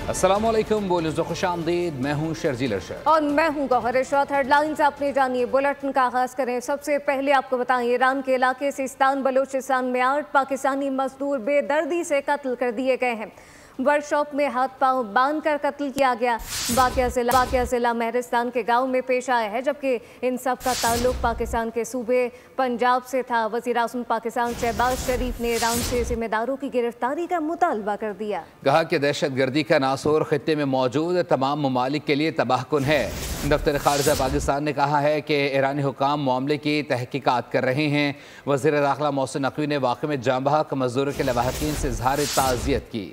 अस्सलामुअलैकुम, बोलो जो खुशामदीद। मैं हूँ शर्जील अरशद और मैं हूँ गौहर इरशाद। हेडलाइंस आपने जानिए। बुलेटिन का आगाज करें। सबसे पहले आपको बताएं, ईरान के इलाके सिस्तान बलूचिस्तान में 8 पाकिस्तानी मजदूर बेदर्दी से कत्ल कर दिए गए हैं। वर्कशॉप में हाथ पांव बांध कर कत्ल किया गया। वाकया जिला महरिस्तान के गांव में पेश आया है, जबकि इन सब का ताल्लुक पाकिस्तान के सूबे पंजाब से था। वज़ीर आज़म पाकिस्तान शहबाज शरीफ ने ईरान से जिम्मेदारों की गिरफ्तारी का मुतालबा कर दिया। कहा कि दहशतगर्दी का नासूर खित्ते में मौजूद तमाम ममालिक के लिए तबाहकुन है। दफ्तर खारजा पाकिस्तान ने कहा है कि ईरानी हुकाम मामले की तहकीकात कर रहे हैं। वज़ीर दाखिला मोहसिन नकवी ने वाक़े में जाँ बहक मजदूरों के लवाहिकीन से इज़हार ताज़ियत की।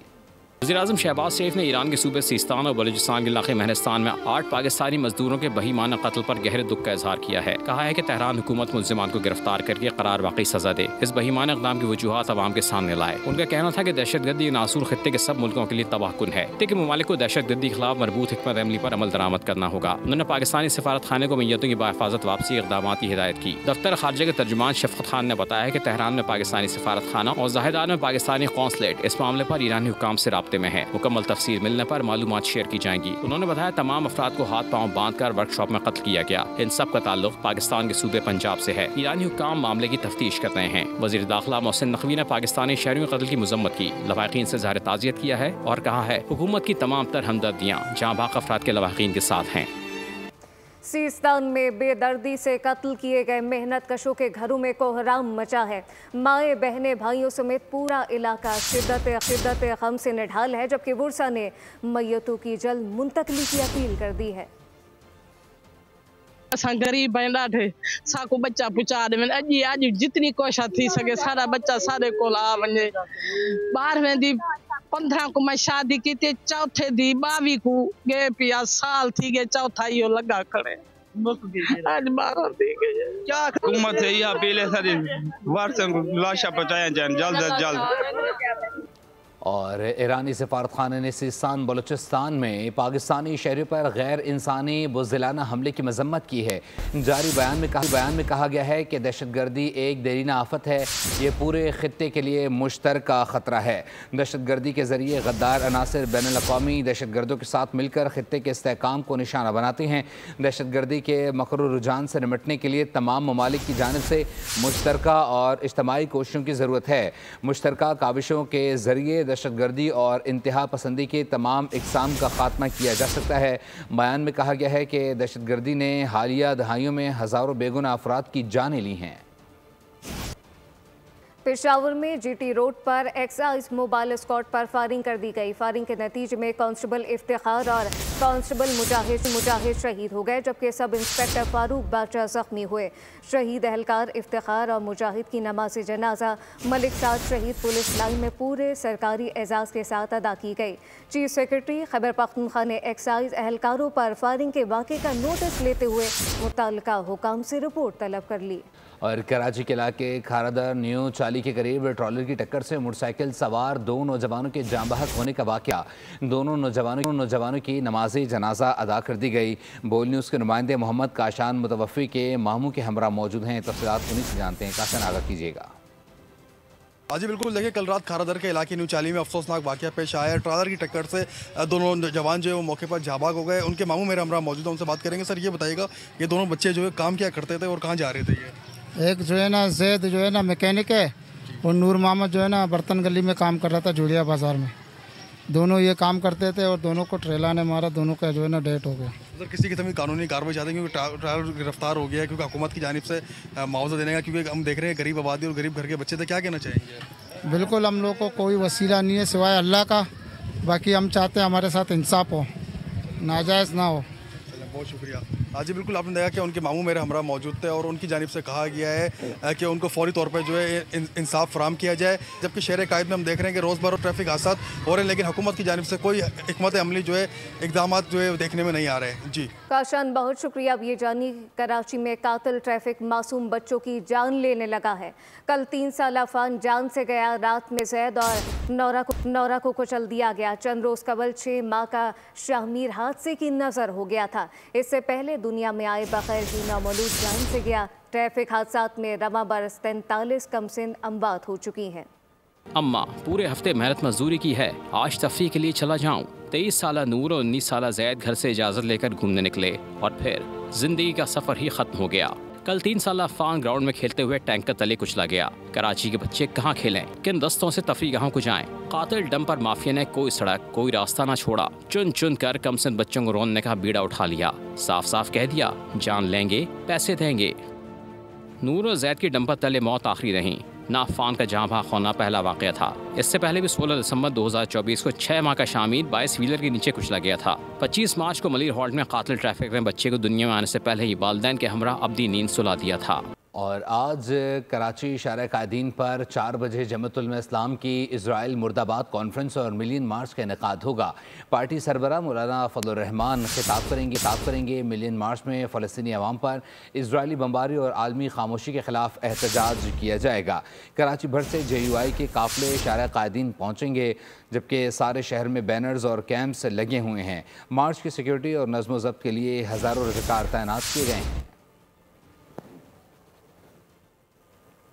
वज़ीर आज़म शहबाज शरीफ ने ईरान के सूबे सिस्तान और बलूचिस्तान के इलाके महरिस्तान में 8 पाकिस्तानी मजदूरों के बहीमाना कत्ल पर गहरे दुख का इजहार किया है। कहा है कि तेहरान हुकूमत मुल्ज़िमान को गिरफ्तार करके करार वाकई सजा दे, इस बहीमाना इक़दाम की वजूहात अवाम के सामने लाए। उनका कहना था कि दहशतगर्दी नासूर खित्ते के सब मुल्कों के लिए तबाहकुन है, लेकिन ममालिक को दहशतगर्दी के खिलाफ मरबूत हिकमत अमली पर अमल दरामद करना होगा। उन्होंने पाकिस्तानी सफारत खाने को मैयतों की बाहिफाजत वापसी इक़दाम की हिदायत की। दफ्तर खारजा के तर्जुमान शफकत खान ने बताया कि तेहरान में पाकिस्तानी सफारत खाना और ज़ाहिदार में पाकिस्तानी कौंसलेट इस मामले पर ईरानी हुकाम से राब्ते में है। मुकम्मल तफसील मिलने पर मालूमात शेयर की जाएंगी। उन्होंने बताया तमाम अफराद को हाथ पांव बांध कर वर्कशॉप में कत्ल किया गया। इन सब का ताल्लुक पाकिस्तान के सूबे पंजाब से है। ईरानी हुकाम मामले की तफ्तीश कर रहे हैं। वज़ीर दाखिला मोहसिन नकवी ने पाकिस्तानी शहरियों के कत्ल की मजम्मत की, लवाहिकीन से इज़हार ताज़ियत किया है और कहा है हुकूमत की तमाम तर हमदर्दियाँ जाँ बाक अफराद के लवाहिकीन के साथ हैं। सिस्तान में बेदर्दी से कत्ल किए गए मेहनत कशों के घरों में कोहराम मचा है। माएँ बहनें भाइयों समेत पूरा इलाका शिद्दत गम से निढाल है, जबकि बुरसा ने मैयतों की जल्द मुंतकली की अपील कर दी है। असां गरीब आहियूं ॾाढे, साको बच्चा पुचा ॾे अॼु अॼु जितनी कोशिश थी सके सारा बच्चा सारे कोल आ वञे। 12वें दी 15 को मैं शादी की थी, चौथे दी 22 को गए पिया साल थी गए, चौथा इहो लगा खड़े आज 12 थी गए। क्या हुकूमत है यह अपील है सर वारसन को लाशा पहुंचाया जाए जल्द अज जल्द। और ईरानी सफारतखाने ने सिस्तान बलूचिस्तान में पाकिस्तानी शहरियों पर गैर इंसानी बुज़दिलाना हमले की मजम्मत की है। जारी बयान में कहा गया है कि दहशतगर्दी एक देरीना आफत है, ये पूरे खित्ते के लिए मुश्तरका ख़तरा है। दहशतगर्दी के ज़रिए गद्दार अनासर बैनुल अक़वामी दहशतगर्दों के साथ मिलकर खित्ते के इस्तेहकाम को निशाना बनाते हैं। दहशतगर्दी के मकरूर रुझान से निपटने के लिए तमाम ममालिक की जानिब से मुश्तरका और इज्तमाही कोशिशों की ज़रूरत है। मुश्तरका काविशों के ज़रिए दहशतगर्दी और इंतहा पसंदी के तमाम इक़साम का खात्मा किया जा सकता है। बयान में कहा गया है कि दहशतगर्दी ने हालिया दहाइयों में हज़ारों बेगुनाह अफराद की जानें ली हैं। पेशावर में जीटी रोड पर एक्साइज मोबाइल स्क्वाड पर फायरिंग कर दी गई। फायरिंग के नतीजे में कांस्टेबल इफ्तिखार और कांस्टेबल मुजाहिद शहीद हो गए, जबकि सब इंस्पेक्टर फारूक बादशाह जख्मी हुए। शहीद एहलकार इफ्तिखार और मुजाहिद की नमाज जनाजा मलिक साद शहीद पुलिस लाइन में पूरे सरकारी एजाज के साथ अदा की गई। चीफ सेक्रेटरी खैबर पख्तूनख्वा ने एक्साइज एहलकारों पर फायरिंग के वाक़े का नोटिस लेते हुए मुतल्लिका हुकाम से रिपोर्ट तलब कर ली। और कराची के इलाके खारादर न्यू चाली के करीब ट्रॉलर की टक्कर से मोटरसाइकिल सवार 2 नौजवानों के जाँ बहक होने का वाक़या। दोनों नौजवानों की नमाज जनाजा अदा कर दी गई। बोल न्यूज़ के नुमाइंदे मोहम्मद काशान मुतवफ़ी के मामू के हमरा मौजूद हैं। तफ़सीलात उन्हीं से जानते हैं। काशान आगाह कीजिएगा। जी बिल्कुल, देखिए कल रात खारादर के इलाके न्यू चाली में अफसोसनाक वाक़या पेश आया है। ट्रॉलर की टक्कर से 2 नौजवान जो है वो मौके पर जाबाक हो गए। उनके मामू मेरे हमरा मौजूद हैं, उनसे बात करेंगे। सर ये बताइएगा, ये दोनों बच्चे जो है काम क्या करते थे और कहाँ जा रहे थे? ये एक जो है ना जैद जो है ना मैकेनिक है, और नूर मोहम्मद जो है ना बर्तन गली में काम कर रहा था जुड़िया बाज़ार में। दोनों ये काम करते थे और दोनों को ट्रेला ने मारा, दोनों का जो है ना डेथ हो गया। सर किसी किस्म की कानूनी कार्रवाई चाहते हैं क्योंकि ट्रायल गिरफ्तार हो गया है, क्योंकि हुकूमत की जानिब से मुआवजा देने का, क्योंकि हम देख रहे हैं गरीब आबादी और गरीब घर के बच्चे थे, क्या कहना चाहेंगे? बिल्कुल, हम लोग को कोई वसीला नहीं है सिवाय अल्लाह का। बाकी हम चाहते हैं हमारे साथ इंसाफ हो, नाजायज़ ना हो। बहुत शुक्रिया। जी बिल्कुल, आपने देखा कि उनके मामू मेरे हमरा मौजूद थे और उनकी जानिब से कहा गया है कि उनको फौरी तौर पर जो है इंसाफ फराम किया जाए। जबकि शहर कायद में हम देख रहे हैं कि रोज़मर्रा ट्रैफिक हादसा हो रहे हैं, लेकिन हुकूमत की जानिब से कोई हिकमत अमली जो है इकदाम जो है देखने में नहीं आ रहे हैं। जी काशान, बहुत शुक्रिया। अब ये जानी कराची में कातिल ट्रैफिक मासूम बच्चों की जान लेने लगा है। कल 3 साल अफान जान से गया। रात में जैद और नौरा को कुचल दिया गया। चंद रोज़ कबल 6 माह का शाहमीर हादसे की नज़र हो गया था। इससे पहले दुनिया में आए बगैर ही नामौलूद जान से गया। ट्रैफिक हादसात में रमा बरस 43 कमसिन अमवात हो चुकी हैं। अम्मा पूरे हफ्ते मेहनत मजदूरी की है, आज तफरीह के लिए चला जाऊं। 23 साला नूर और 19 साला जैद घर से इजाज़त लेकर घूमने निकले और फिर जिंदगी का सफ़र ही ख़त्म हो गया। कल 3 साला फान ग्राउंड में खेलते हुए टैंक का तले कुचला गया। कराची के बच्चे कहाँ खेलें, किन दस्तों से तफरीगाहों को जाएं? कातिल डंपर माफिया ने कोई सड़क कोई रास्ता ना छोड़ा। चुन चुन कर कमसिन बच्चों को रोने का बीड़ा उठा लिया। साफ साफ कह दिया, जान लेंगे पैसे देंगे। नूर और जैद की डंपर तले मौत आखिरी रही। नाफान का जहाँ भाग होना पहला वाक़या था। इससे पहले भी 16 दिसंबर 2024 को 6 माह का शामिल 22 व्हीलर के नीचे कुचला गया था। 25 मार्च को मलिर हॉल्ट में कातिल ट्रैफिक ने बच्चे को दुनिया में आने से पहले ही वालिदैन के हमरा अब्दी नींद सुला दिया था। और आज कराची शारा कायदीन पर 4 बजे जमातुल उलमा इस्लाम की इजराइल मुर्दाबाद कॉन्फ्रेंस और मिलियन मार्च का इनेकाद होगा। पार्टी सरबराह मौलाना फजलुर रहमान खिताब करेंगे। मिलियन मार्च में फ़लस्तीनी अवाम पर इजरायली बमबारी और आलमी खामोशी के खिलाफ एहतजाज किया जाएगा। कराची भर से JUI के काफ़िले शारा कायदीन पहुँचेंगे, जबकि सारे शहर में बैनर्स और कैंप्स लगे हुए हैं। मार्च की सिक्योरिटी और नज़्म व ज़ब्त के लिए हज़ारों रज़ाकार तैनात किए गए हैं।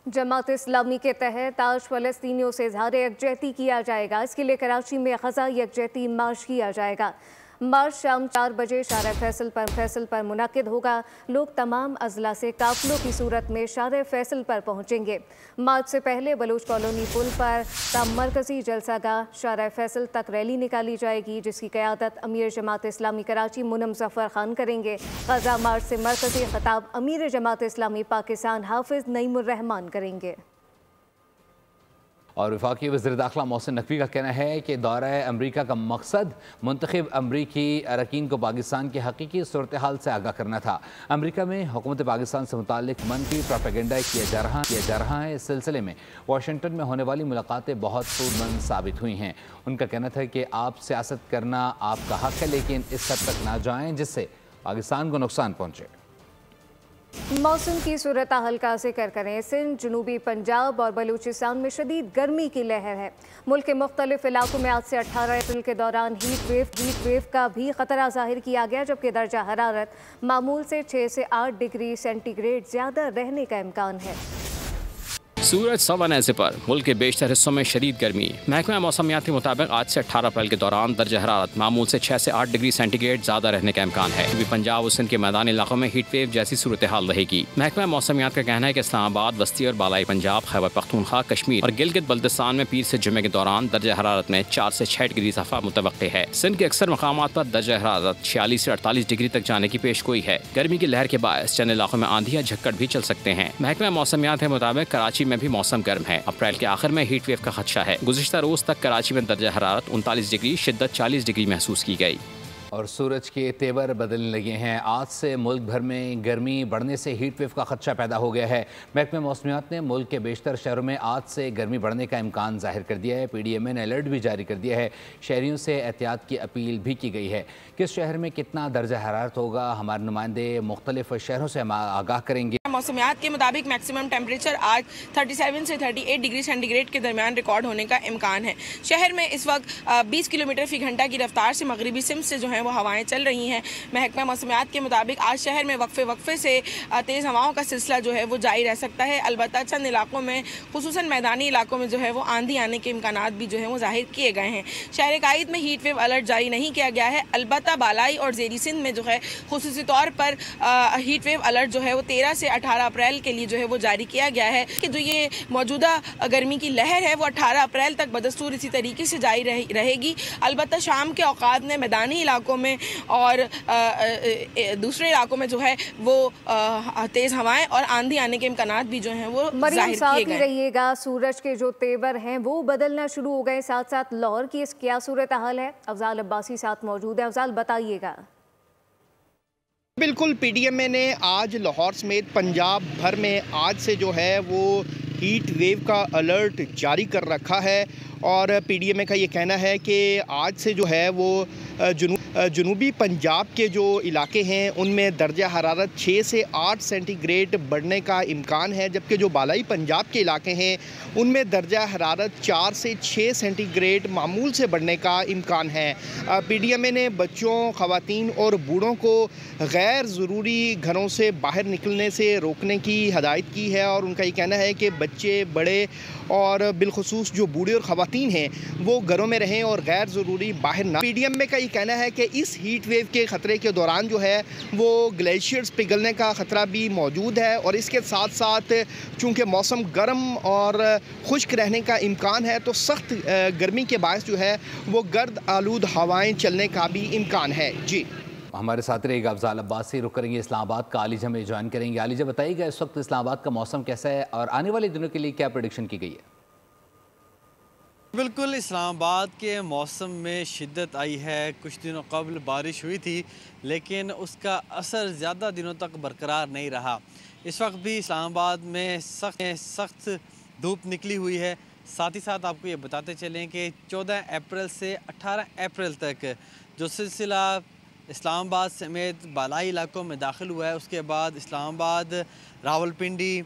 जमात इस्लामी के तहत आज फ़लस्तीनियों से इज़हार यकजहती किया जाएगा। इसके लिए कराची में ग़ज़ा यकजहती मार्च किया जाएगा। मार्च शाम 4 बजे शारा फैसल पर मुनाकिद होगा। लोग तमाम अजला से काफ़िलों की सूरत में शारा फैसल पर पहुँचेंगे। मार्च से पहले बलूच कॉलोनी पुल पर मरकज़ी जलसागाह शारा फैसल तक रैली निकाली जाएगी, जिसकी क़यादत अमीर जमात इस्लामी कराची मुनम ज़फ़र खान करेंगे। ग़ज़ा मार्च से मरकज़ी ख़िताब अमीर जमात इस्लामी पाकिस्तान हाफिज़ नईमुर रहमान करेंगे। और वफाकी वज़ीर दाखिला मोहसिन नकवी का कहना है कि दौरा अमरीका का मकसद मुंतखब अमरीकी अरकान को पाकिस्तान की हकीकी सूरत हाल से आगाह करना था। अमरीका में हुकूमत पाकिस्तान से मुताल्लिक मनफी प्रोपेगेंडा किया जा रहा है। इस सिलसिले में वाशिंगटन में होने वाली मुलाकातें बहुत सूदमंद साबित हुई हैं। उनका कहना था कि आप सियासत करना आपका हक है, लेकिन इस हद तक ना जाएँ जिससे पाकिस्तान को नुकसान पहुँचे। मौसम की सूरत हाल का जिक्र करें। सिंध, जनूबी पंजाब और बलूचिस्तान में शदीद गर्मी की लहर है। मुल्क के मुख्तलिफ इलाकों में आज से 18 अप्रैल के दौरान हीट वेव का भी खतरा जाहिर किया गया, जबकि दर्जा हरारत मामूल से 6 से 8 डिग्री सेंटीग्रेड ज़्यादा रहने का इम्कान है। सूरज सवानेज़े पर मुल्क के बेशतर हिस्सों में शदीद गर्मी। महकमा मौसमियात के मुताबिक आज से 18 अप्रैल के दौरान दर्जा हरारत मामूल से 6 से 8 डिग्री सेंटीग्रेड ज़्यादा रहने का इम्कान है। भी पंजाब और सिंध के मैदानी इलाकों में हीट वेव जैसी सूरत हाल रहेगी। महकमा मौसमियात का कहना है कि इस्लामाबाद, वस्ती और बालाई पंजाब, खैबर पख्तूनख्वा, कश्मीर और गिलगित बल्तिस्तान में पीर से जुमे के दौरान दर्जा हरारत में 4 से 6 डिग्री इजाफा मुतवक्के है। सिंध के अक्सर मकामात पर दर्जा हरारत 46 से 48 डिग्री तक जाने की पेशगोई है। गर्मी की लहर के बायस चंद इलाकों में आंधी या झक्कड़ भी चल सकते हैं। महकमा मौसमियात के मुताबिक कराची में भी मौसम गर्म है। अप्रैल के आखिर में हीट वेव का खदशा है। गुज़िश्ता रोज तक कराची में दर्जा हरारत 39 डिग्री, शिद्दत 40 डिग्री महसूस की गई। और सूरज के तेवर बदलने लगे हैं। आज से मुल्क भर में गर्मी बढ़ने से हीट वेव का खदशा पैदा हो गया है। महकमा मौसमियात ने मुल्क के बेशतर शहरों में आज से गर्मी बढ़ने का इम्कान जाहिर कर दिया है। PDMA ने अलर्ट भी जारी कर दिया है। शहरियों से एहतियात की अपील भी की गई है। किस शहर में कितना दर्जा हरारत होगा, हमारे नुमाइंदे मुख्तलिफ शहरों से आगाह करेंगे। मौसमियात के मुताबिक मैक्सिमम टेम्परेचर आज 37 से 38 डिग्री सेंटीग्रेड के दरमियान रिकॉर्ड होने का इम्कान है। शहर में इस वक्त 20 किलोमीटर फी घंटा की रफ्तार से मगरिबी सिमत से जो है वो हवाएं चल रही हैं। महकमा मौसमियात के मुताबिक आज शहर में वक्फे से तेज़ हवाओं का सिलसिला जो है वो जारी रह सकता है। अलबत्ता चंद इलाकों में, खुसूसन मैदानी इलाकों में जो है वो आंधी आने के इम्कानात भी जो है वो जाहिर किए गए हैं। शहर कायद में हीट वेव अलर्ट जारी नहीं किया गया है। अलबत्ता बालाई और ज़ेरी सिंध में जो है खुसूसी तौर पर हीट वेव अलर्ट जो है वो 13 से 18 अप्रैल के लिए जो है वो जारी किया गया है कि जो ये मौजूदा गर्मी की लहर है वो 18 अप्रैल तक बदस्तूर इसी तरीके से जारी रहेगी। अलबत्ता शाम के औकात में मैदानी इलाकों में और दूसरे इलाकों में जो है वो तेज़ हवाएं और आंधी आने के इम्कानात भी जो हैं वो जाहिर किए गए। रहिएगा, सूरज के जो तेवर हैं वो बदलना शुरू हो गए। साथ साथ लाहौर की इस क्या सूरत हाल है, अफजाल अब्बासी साथ मौजूद है। अफजाल बताइएगा। बिल्कुल, PDMA ने आज लाहौर समेत पंजाब भर में आज से जो है वो हीट वेव का अलर्ट जारी कर रखा है और PDMA का ये कहना है कि आज से जो है वो जुनूब जनूबी पंजाब के जो इलाके हैं उनमें दर्जा हरारत 6 से 8 सेंटीग्रेड बढ़ने का इम्कान है, जबकि जो बालाई पंजाब के इलाके हैं उनमें दर्जा हरारत 4 से 6 सेंटीग्रेड मामूल से बढ़ने का इम्कान है। PDMA ने बच्चों, ख़वातीन और बूढ़ों को गैर ज़रूरी घरों से बाहर निकलने से रोकने की हदायत की है और उनका ये कहना है कि बच्चे, बड़े और बिलखुसूस जो बूढ़े और ख़वातीन हैं वो घरों में रहें और गैर ज़रूरी बाहर ना। PDMA का ये कहना है कि इस हीट वेव के ख़तरे के दौरान जो है वो ग्लेशियर्स पिघलने का ख़तरा भी मौजूद है और इसके साथ साथ चूँकि मौसम गर्म और खुश्क रहने का इम्कान है तो सख्त गर्मी के बायस जो है वो गर्द आलूद हवाएँ चलने का भी इम्कान है। जी, हमारे साथ रहेगा अफजाल अब्बास से। रुक करेंगे इस्लामाबाद का, आलिजा में ज्वाइन करेंगे। आलिजा बताइएगा इस वक्त इस्लामाबाद का मौसम कैसा है और आने वाले दिनों के लिए क्या प्रेडिक्शन की गई है? बिल्कुल, इस्लामाबाद के मौसम में शिद्दत आई है। कुछ दिनों कबल बारिश हुई थी लेकिन उसका असर ज़्यादा दिनों तक बरकरार नहीं रहा। इस वक्त भी इस्लामाबाद में सख्त धूप निकली हुई है। साथ ही साथ आपको ये बताते चलें कि 14 अप्रैल से 18 अप्रैल तक जो सिलसिला इस्लामाबाद समेत बालाई इलाकों में दाखिल हुआ है, उसके बाद इस्लामाबाद, रावलपिंडी,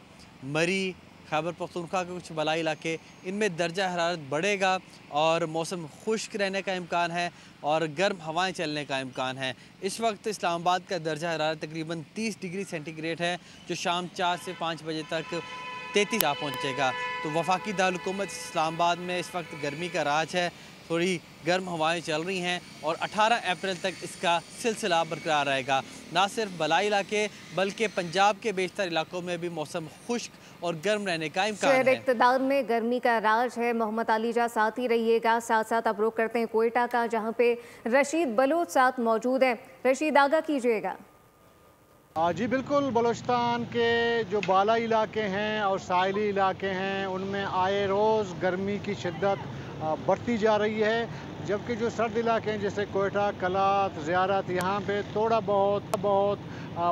मरी, खैबर पख्तूनख्वा के कुछ बालाई इलाके, इनमें दर्जा हरारत बढ़ेगा और मौसम खुश्क रहने का इम्कान है और गर्म हवाएं चलने का इम्कान है। इस वक्त इस्लामाबाद का दर्जा हरारत तकरीबन 30 डिग्री सेंटीग्रेड है, जो शाम 4 से 5 बजे तक 33 जा पहुँचेगा। तो वफाकी दारुल-हुकूमत इस्लामाबाद में इस वक्त गर्मी का राज है, थोड़ी गर्म हवाएं चल रही हैं और 18 अप्रैल तक इसका सिलसिला बरकरार रहेगा। ना सिर्फ बलाई इलाके बल्कि पंजाब के बेशतर इलाकों में भी मौसम खुश्क और गर्म रहने का इम्कान है। शहर इक़्तिदार में गर्मी का राज है। मोहम्मद आलिजा साथ ही रहिएगा। साथ साथ अब रुख करते हैं कोयटा का, जहाँ पे रशीद बलोच साथ मौजूद हैं। रशीद, आगा कीजिएगा। जी बिल्कुल, बलोचिस्तान के जो बालाई इलाके हैं और साहिली इलाके हैं उनमें आए रोज़ गर्मी की शिद्दत बढ़ती जा रही है, जबकि जो सर्द इलाके हैं जैसे कोयटा, कलात, ज़ियारत, यहाँ पे थोड़ा बहुत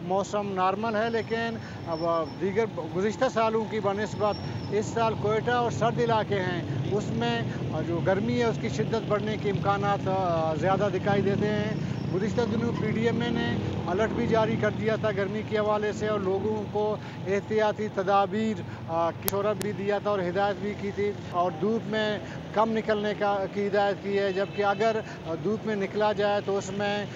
मौसम नॉर्मल है। लेकिन अब दीगर गुज़िश्ता सालों की बनिस्बत इस साल कोयटा और सर्द इलाके हैं उसमें जो गर्मी है उसकी शिद्दत बढ़ने के इम्कानात ज़्यादा दिखाई देते हैं। गुज़िश्ता दिनों PDMA ने अलर्ट भी जारी कर दिया था गर्मी के हवाले से और लोगों को एहतियाती तदाबीर की मशवरा भी दिया था और हिदायत भी की थी और धूप में कम निकलने की हिदायत की है। जबकि अगर धूप में निकला जाए तो उसमें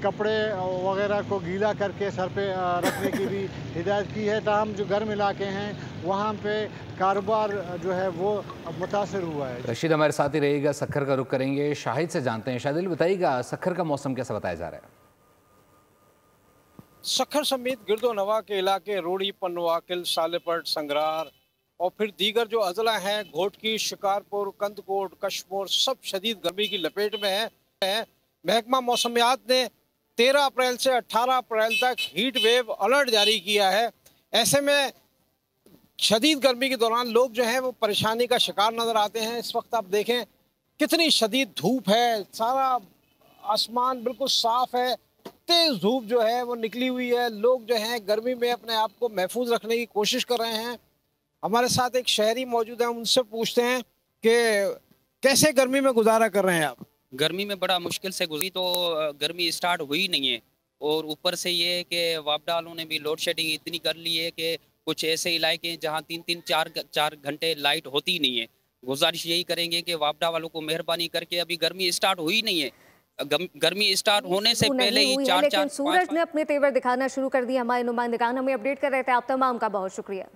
कपड़े वगैरह को गीला करके सर पे रखने की भी हिदायत की है। ताहम जो गर्म इलाके हैं वहाँ पे कारोबार जो है वो मुतासर हुआ है। रशीद हमारे साथ ही रहेगा। सक्खर का रुख करेंगे, शाहिद से जानते हैं। शाहिद बताइएगा सक्खर का मौसम कैसा बताया जा रहा है? सक्खर समेत गिरदो नवा के इलाके रोड़ी, पन्नवाकिल, सालेपट, संगरार और फिर दीगर जो अजला हैं घोटकी, शिकारपुर, कंदकोट, कशमोर सब शदीद गर्मी की लपेट में है। महकमा मौसमियात ने 13 अप्रैल से 18 अप्रैल तक हीट वेव अलर्ट जारी किया है। ऐसे में शदीद गर्मी के दौरान लोग जो हैं वो परेशानी का शिकार नज़र आते हैं। इस वक्त आप देखें कितनी शदीद धूप है, सारा आसमान बिल्कुल साफ़ है, तेज़ धूप जो है वो निकली हुई है। लोग जो हैं गर्मी में अपने आप को महफूज रखने की कोशिश कर रहे हैं। हमारे साथ एक शहरी मौजूद है, उनसे पूछते हैं कि कैसे गर्मी में गुजारा कर रहे हैं आप? गर्मी में बड़ा मुश्किल से गुजरी, तो गर्मी स्टार्ट हुई नहीं है और ऊपर से ये कि वापडा वालों ने भी लोड शेडिंग इतनी कर ली है कि कुछ ऐसे इलाके हैं जहाँ 3-4 घंटे लाइट होती नहीं है। गुजारिश यही करेंगे कि वापडा वालों को मेहरबानी करके, अभी गर्मी स्टार्ट हुई नहीं है, गर्मी स्टार्ट होने से पहले ही 4-4 सूरज ने अपने तेवर दिखाना शुरू कर दिया। हमारे नुमाइंदगान हमें अपडेट कर रहे थे। आप तमाम का बहुत शुक्रिया।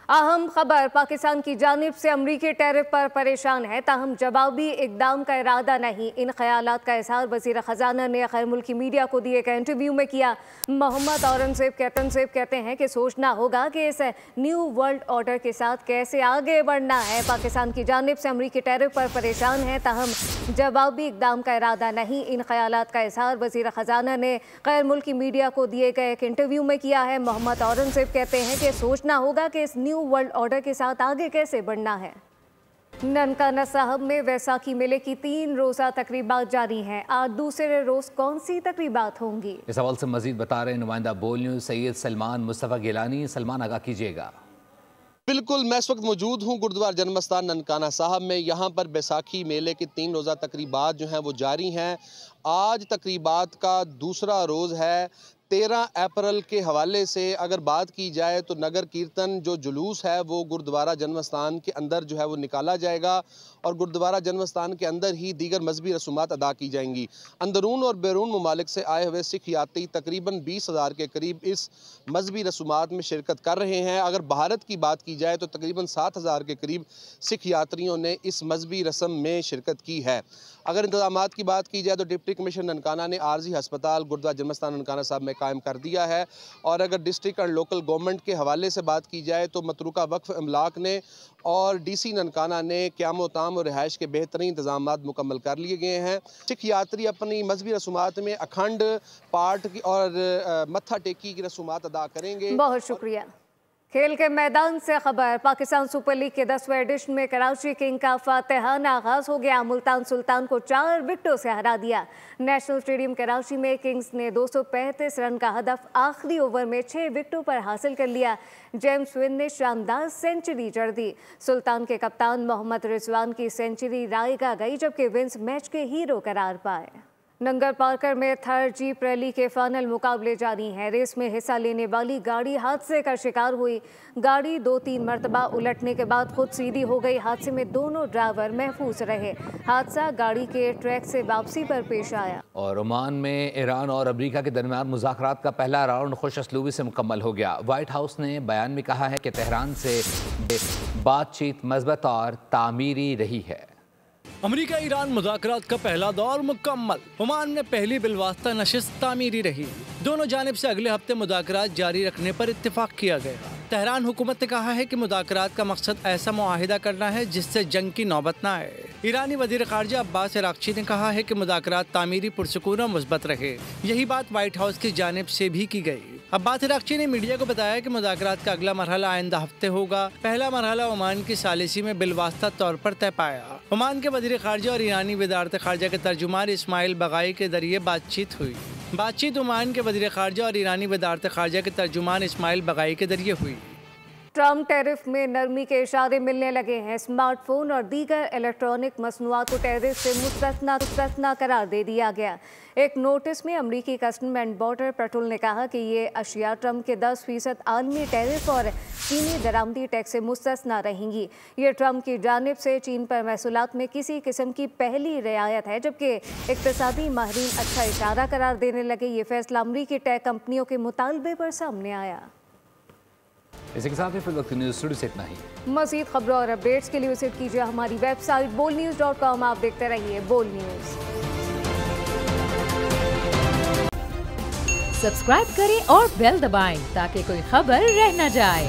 अहम खबर, पाकिस्तान की जानिब से अमरीकी टैरिफ पर परेशान है, ताहम जवाबी इकदाम का इरादा नहीं। इन ख्यालात का इजहार वज़ीर ख़जाना ने गैर मुल्की मीडिया को दिए गए इंटरव्यू में किया। मोहम्मद औरंगज़ेब कहते हैं कि सोचना होगा कि इस न्यू वर्ल्ड ऑर्डर के साथ कैसे आगे बढ़ना है। पाकिस्तान की जानिब से अमरीकी टैरिफ पर परेशान है, ताहम जवाबी इकदाम का इरादा नहीं। इन ख्यालात का इजहार वज़ीर ख़जाना ने गैर मुल्की मीडिया को दिए गए एक इंटरव्यू में किया है। मोहम्मद औरंगज़ेब कहते हैं कि सोचना होगा कि इस न्यू वर्ल्ड ऑर्डर के साथ आगे कैसे बढ़ना है। ननकाना साहब में वैसाखी मेले की 3 रोज़ा तकरीबात जारी हैं। आज दूसरे रोज़ कौन सी तकरीबात होंगी? इस हवाले से मजीद बता रहे हैं नुमाइंदा बोल न्यूज़ सैयद सलमान मुस्तफ़ा गिलानी। सलमान, आगाह कीजिएगा। बिल्कुल, मैं इस वक्त मौजूद हूँ गुरुद्वारा जन्मस्थान ननकाना साहब में। यहाँ पर बैसाखी मेले के 3 रोज़ा तकरीबात जो हैं वो जारी हैं। आज तकरीबात का दूसरा रोज़ है। 13 अप्रैल के हवाले से अगर बात की जाए तो नगर कीर्तन जो जुलूस है वो गुरुद्वारा जन्मस्थान के अंदर जो है वो निकाला जाएगा और गुरुद्वारा जन्मस्थान के अंदर ही दीगर मजहबी रसूमात अदा की जाएंगी। अंदरून और बैरून ममालिक से आए हुए सिख यात्री तकरीबन 20,000 के करीब इस मजहबी रसूमात में शिरकत कर रहे हैं। अगर भारत की बात की जाए तो तकरीबन 7,000 के करीब सिख यात्रियों ने इस मजहबी रस्म में शिरकत की है। अगर इंतजामात की बात की जाए तो डिप्टी कमिश्नर ननकाना ने आर्जी हस्पताल गुरुद्वारा जन्मस्थान ननकाना साहब में कायम कर दिया है। और अगर डिस्ट्रिक्ट और लोकल गवर्नमेंट के हवाले से बात की जाए तो मतरूका वक्फ अमलाक ने और DC ननकाना ने क़याम ताम और रिहाइश के बेहतरीन इंतजामात मुकम्मल कर लिए गए हैं। सिख यात्री अपनी मजहबी रसूमात में अखंड पाठ और मत्था टेकी की रसूमात अदा करेंगे। बहुत शुक्रिया। खेल के मैदान से खबर। पाकिस्तान सुपर लीग के 10वें एडिशन में कराची किंग का फातिहाना आगाज हो गया। मुल्तान सुल्तान को 4 विकेटों से हरा दिया। नेशनल स्टेडियम कराची में किंग्स ने 235 रन का हदफ आखिरी ओवर में 6 विकेटों पर हासिल कर लिया। जेम्स विन ने शानदार सेंचुरी जड़ दी। सुल्तान के कप्तान मोहम्मद रिजवान की सेंचुरी रायगा गई, जबकि विंस मैच के हीरो करार पाए। नंगर पार्कर में थर्ड जीप रैली के फाइनल मुकाबले जारी हैं। रेस में हिस्सा लेने वाली गाड़ी हादसे का शिकार हुई। गाड़ी 2-3 मरतबा उलटने के बाद खुद सीधी हो गई। हादसे में दोनों ड्राइवर महफूज रहे। हादसा गाड़ी के ट्रैक से वापसी पर पेश आया। और ओमान में ईरान और अमेरिका के दरमियान मुज़ाकरात का पहला राउंड खुशअस्लूबी से मुकम्मल हो गया। व्हाइट हाउस ने बयान में कहा है कि तेहरान से बातचीत मज़बूत और तामीरी रही है। अमेरिका ईरान मुज़ाकरात का पहला दौर मुकम्मल। ओमान में पहली बिलवास्ता नशिस्त तामीरी रही। दोनों जानिब से अगले हफ्ते मुज़ाकरात जारी रखने पर इत्तेफाक किया गया। तेहरान हुकूमत ने कहा है कि मुज़ाकरात का मकसद ऐसा मुआहिदा करना है जिससे जंग की नौबत न आए। ईरानी वज़ीर ख़ारिजा अब्बास अराग़ची ने कहा है कि मुज़ाकरात तामीरी पुरसुकून और मुस्बत रहे। यही बात व्हाइट हाउस की जानिब से भी की गई। अब्बास अराग़ची ने मीडिया को बताया कि मुज़ाकरात का अगला मरहला आइंदा हफ्ते होगा। पहला मरहला ओमान की सालिसी में बिलवास्ता तौर पर तय पाया। ओमान के वज़ीर ख़ारिजा और ईरानी वज़ारत ख़ारिजा के तर्जुमान इस्माइल बगाई के जरिए बातचीत हुई। बातचीत ओमान के वज़ीर ख़ारिजा और ईरानी वज़ारत ख़ारिजा के तर्जुमान इस्माइल बगाई के जरिए हुई। ट्रम्प टैरिफ में नरमी के इशारे मिलने लगे हैं। स्मार्टफोन और दीगर इलेक्ट्रॉनिक मसनूआत को टैरिफ से मुस्तस्ना करार दे दिया गया। एक नोटिस में अमरीकी कस्टम एंड बॉर्डर पेट्रोल ने कहा कि ये अशिया ट्रम्प के 10% आलमी टैरिफ और चीनी दरामदी टैक्स से मुस्तस्ना रहेंगी। ये ट्रम्प की जानिब से चीन पर महसूलात में किसी किस्म की पहली रियायत है, जबकि इक्तसादी माहिरीन अच्छा इशारा करार देने लगे। ये फैसला अमरीकी टेक कंपनियों के मुतालबे पर सामने आया। इसी के साथ ही फिर वक्त न्यूज़ स्टूडियो से इतना ही। मज़ीद खबरों और अपडेट्स के लिए विजिट कीजिए हमारी वेबसाइट bolnews.com। आप देखते रहिए बोल न्यूज़। सब्सक्राइब करें और बेल दबाएं ताकि कोई खबर रह न जाए।